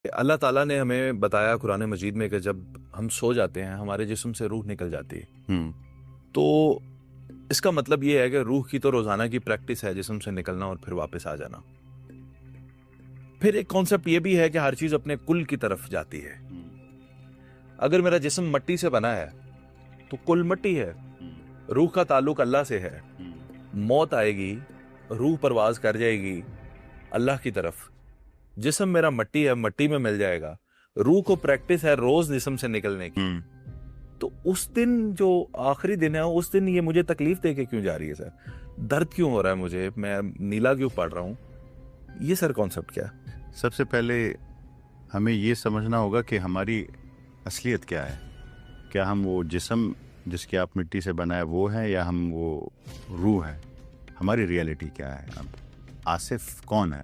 اللہ تعالیٰ نے ہمیں بتایا قرآن مجید میں کہ جب ہم سو جاتے ہیں ہمارے جسم سے روح نکل جاتی ہے. تو اس کا مطلب یہ ہے کہ روح کی تو روزانہ کی پریکٹس ہے جسم سے نکلنا اور پھر واپس آ جانا. پھر ایک کانسیپٹ یہ بھی ہے کہ ہر چیز اپنے کل کی طرف جاتی ہے. اگر میرا جسم مٹی سے بنا ہے تو کل مٹی ہے. روح کا تعلق اللہ سے ہے. موت آئے گی، روح پرواز کر جائے گی اللہ کی طرف. جسم میرا مٹی ہے، مٹی میں مل جائے گا. روح کو پریکٹس ہے روز جسم سے نکلنے کی. تو اس دن جو آخری دن ہے اس دن یہ مجھے تکلیف دے کے کیوں جا رہی ہے سر؟ درد کیوں ہو رہا ہے مجھے؟ میں نیلا کیوں پڑھ رہا ہوں؟ یہ سر کانسیپٹ کیا؟ سب سے پہلے ہمیں یہ سمجھنا ہوگا کہ ہماری اصلیت کیا ہے. کیا ہم وہ جسم جس کی آپ مٹی سے بنا ہے وہ ہے، یا ہم وہ روح ہے؟ ہماری ریئلٹی کیا ہے؟ اب آصف کون ہے؟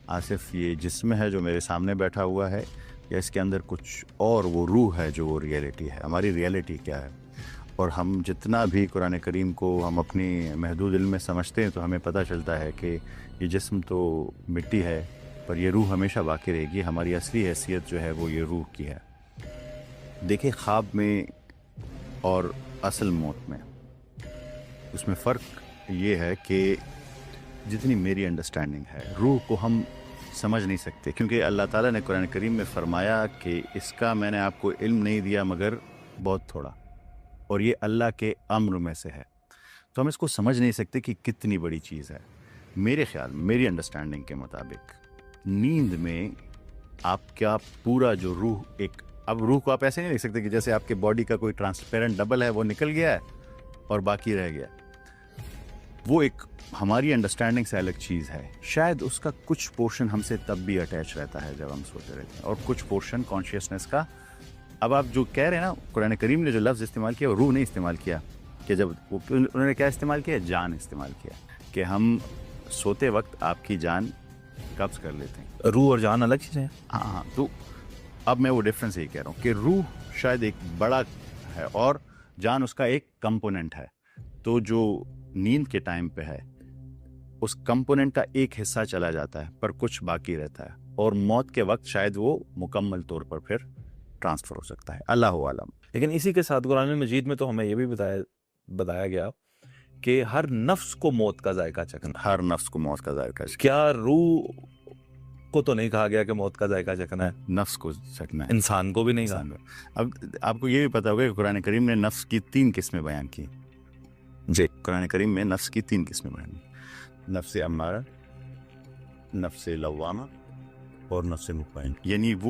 آصف یہ جسم ہے جو میرے سامنے بیٹھا ہوا ہے، یا اس کے اندر کچھ اور وہ روح ہے جو وہ ریئلٹی ہے؟ ہماری ریئلٹی کیا ہے؟ اور ہم جتنا بھی قرآن کریم کو ہم اپنی محدود علم میں سمجھتے ہیں تو ہمیں پتہ چلتا ہے کہ یہ جسم تو مٹی ہے پر یہ روح ہمیشہ باقی رہے گی. ہماری اصلی حیثیت جو ہے وہ یہ روح کی ہے. دیکھیں، خواب میں اور اصل موت میں اس میں فرق یہ ہے کہ جتنی میری انڈرسٹینڈنگ ہے روح کو ہم سمجھ نہیں سکتے، کیونکہ اللہ تعالیٰ نے قرآن کریم میں فرمایا کہ اس کا میں نے آپ کو علم نہیں دیا مگر بہت تھوڑا، اور یہ اللہ کے امر میں سے ہے. تو ہم اس کو سمجھ نہیں سکتے کہ کتنی بڑی چیز ہے. میرے خیال، میری انڈرسٹینڈنگ کے مطابق نیند میں آپ کا پورا جو روح، ایک اب روح کو آپ ایسے نہیں دیکھ سکتے کہ جیسے آپ کے باڈی کا کوئی ٹرانسپیرنٹ ڈبل ہے وہ نکل گیا ہے اور باقی رہ گیا. وہ ایک ہماری انڈرسٹینڈنگ سے الگ چیز ہے. شاید اس کا کچھ پورشن ہم سے تب بھی اٹیچ رہتا ہے جب ہم سوتے رہتے ہیں، اور کچھ پورشن کانشیسنس کا. اب آپ جو کہہ رہے ہیں نا، قرآن کریم نے جو لفظ استعمال کیا وہ روح نہیں استعمال کیا، کہ جب انہوں نے کیا استعمال کیا؟ جان استعمال کیا، کہ ہم سوتے وقت آپ کی جان قبض کر لیتے ہیں. روح اور جان الگ چیزیں ہیں. ہاں، تو اب میں وہ ڈفرینس یہی کہہ رہا ہوں کہ روح شاید ایک بڑا ہے اور جان اس کا ایک کمپوننٹ ہے. تو جو نیند کے ٹائم پہ ہے اس کمپوننٹ کا ایک حصہ چلا جاتا ہے پر کچھ باقی رہتا ہے، اور موت کے وقت شاید وہ مکمل طور پر پھر ٹرانسفر ہو سکتا ہے. اللہ عالم. لیکن اسی کے ساتھ قرآن مجید میں تو ہمیں یہ بھی بتایا گیا کہ ہر نفس کو موت کا ذائقہ چکھنا. ہر نفس کو موت کا ذائقہ چکھنا. کیا روح کو تو نہیں کہا گیا کہ موت کا ذائقہ چکھنا ہے؟ نفس کو چکھنا ہے، انسان کو بھی نہیں کہا. اب آپ کو یہ بھی پتا ہوگا کہ قرآن کریم نے نفس کی 3 قسمیں بیان کی. جی، قرآن کریم میں نفس کی 3 قسمیں بیان کی: نفس امارہ، نفس لوامہ اور نفس مطمئنہ. یعنی وہ